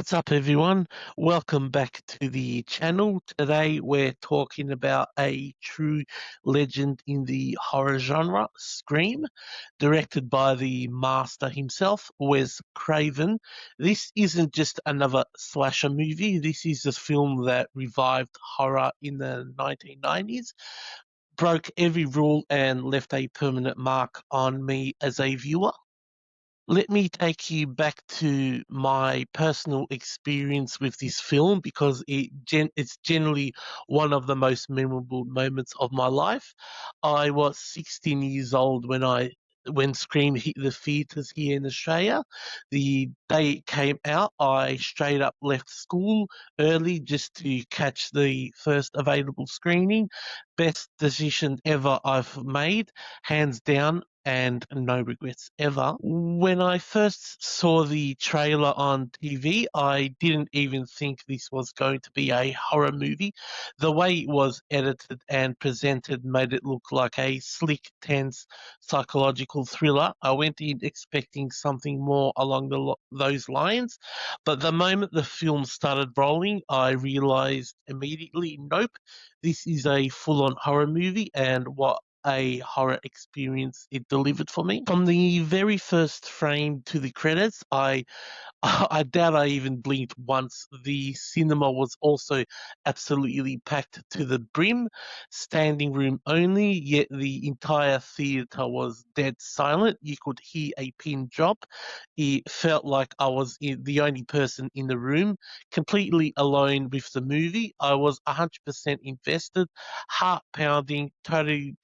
What's up, everyone? Welcome back to the channel. Today, we're talking about a true legend in the horror genre, Scream, directed by the master himself, Wes Craven. This isn't just another slasher movie. This is a film that revived horror in the 1990s, broke every rule, and left a permanent mark on me as a viewer. Let me take you back to my personal experience with this film because it's generally one of the most memorable moments of my life. I was 16 years old when Scream hit the theatres here in Australia. The day it came out, I straight up left school early just to catch the first available screening. Best decision ever I've made, hands down, and no regrets ever. When I first saw the trailer on TV, I didn't even think this was going to be a horror movie. The way it was edited and presented made it look like a slick, tense, psychological thriller. I went in expecting something more along those lines, but the moment the film started rolling, I realized immediately, nope, this is a full-on horror movie, and what a horror experience it delivered for me. From the very first frame to the credits, I doubt I even blinked once. The cinema was also absolutely packed to the brim, standing room only, yet the entire theatre was dead silent. You could hear a pin drop. It felt like I was the only person in the room, completely alone with the movie. I was 100% invested, heart pounding, totally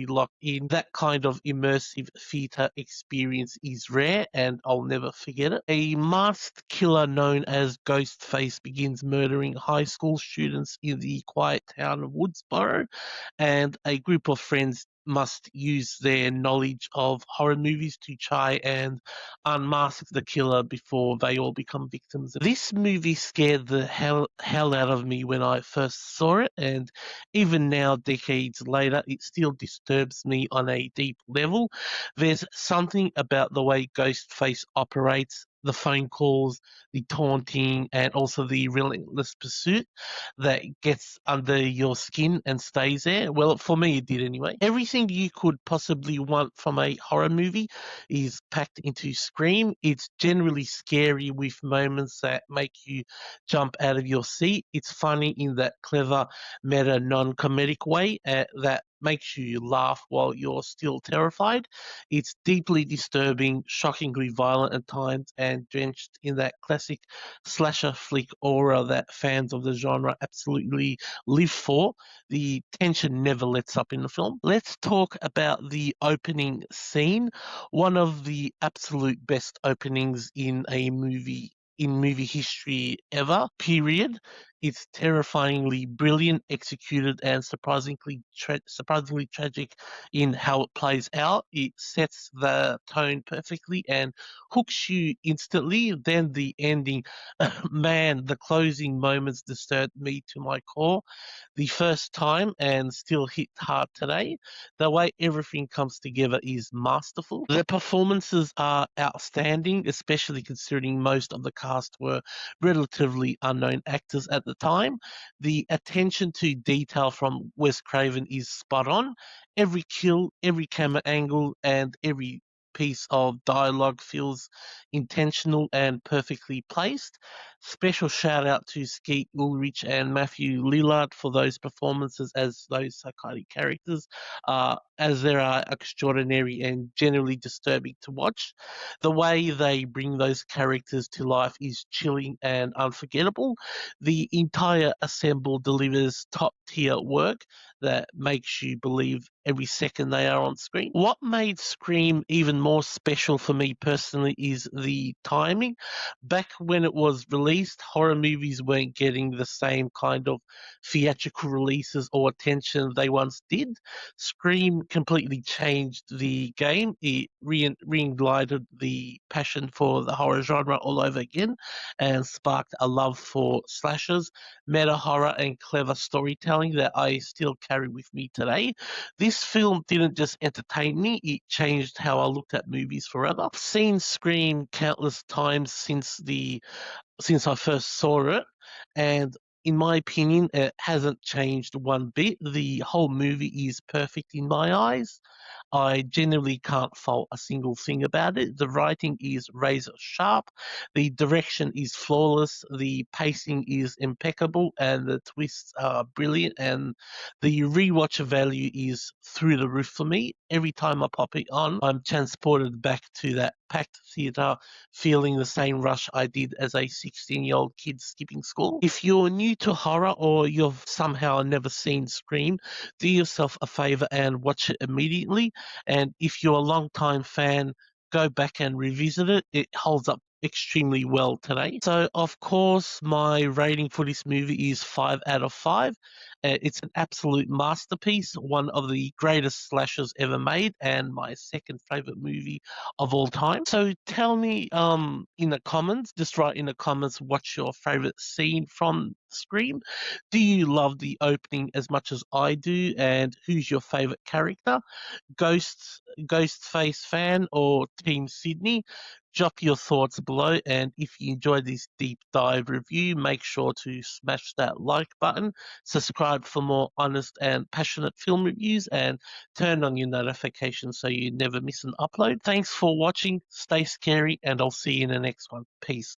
locked in. That kind of immersive theatre experience is rare, and I'll never forget it. A masked killer known as Ghostface begins murdering high school students in the quiet town of Woodsboro, and a group of friends must use their knowledge of horror movies to try and unmask the killer before they all become victims. This movie scared the hell out of me when I first saw it, and even now, decades later, it still disturbs me on a deep level. There's something about the way Ghostface operates, the phone calls, the taunting, and also the relentless pursuit that gets under your skin and stays there. Well, for me, it did anyway. Everything you could possibly want from a horror movie is packed into Scream. It's generally scary with moments that make you jump out of your seat. It's funny in that clever, meta, non-comedic way that makes you laugh while you're still terrified. It's deeply disturbing, shockingly violent at times, and drenched in that classic slasher flick aura that fans of the genre absolutely live for. The tension never lets up in the film. Let's talk about the opening scene, one of the absolute best openings in movie history ever, period. It's terrifyingly brilliant, executed, and surprisingly tragic in how it plays out. It sets the tone perfectly and hooks you instantly. Then the ending, man, the closing moments disturbed me to my core. The first time and still hit hard today. The way everything comes together is masterful. The performances are outstanding, especially considering most of the cast were relatively unknown actors at the time. The attention to detail from Wes Craven is spot on. Every kill, every camera angle, and every piece of dialogue feels intentional and perfectly placed. Special shout out to Skeet Ulrich and Matthew Lillard for those performances as those psychotic characters, as they are extraordinary and generally disturbing to watch. The way they bring those characters to life is chilling and unforgettable. The entire ensemble delivers top tier work that makes you believe every second they are on screen. What made Scream even more special for me personally is the timing. Back when it was released, horror movies weren't getting the same kind of theatrical releases or attention they once did. Scream completely changed the game. It reignited the passion for the horror genre all over again and sparked a love for slashers, meta horror, and clever storytelling that I still carry with me today. This film didn't just entertain me, it changed how I looked at movies forever. I've seen Scream countless times since the since I first saw it, and in my opinion, it hasn't changed one bit. The whole movie is perfect in my eyes. I genuinely can't fault a single thing about it. The writing is razor sharp, the direction is flawless, the pacing is impeccable, and the twists are brilliant. And the rewatch value is through the roof for me. Every time I pop it on, I'm transported back to that packed theatre, feeling the same rush I did as a 16-year-old kid skipping school. If you're new to horror or you've somehow never seen Scream, do yourself a favor and watch it immediately. And if you're a long-time fan, go back and revisit it. It holds up extremely well today. So, of course, my rating for this movie is 5 out of 5. It's an absolute masterpiece, one of the greatest slashers ever made, and my second favorite movie of all time. So tell me in the comments, just write in the comments what's your favorite scene from Scream. Do you love the opening as much as I do? And who's your favorite character? Ghostface fan or Team Sydney? Drop your thoughts below, and if you enjoyed this deep dive review, make sure to smash that like button, subscribe for more honest and passionate film reviews, and turn on your notifications so you never miss an upload. Thanks for watching, stay scary, and I'll see you in the next one. Peace.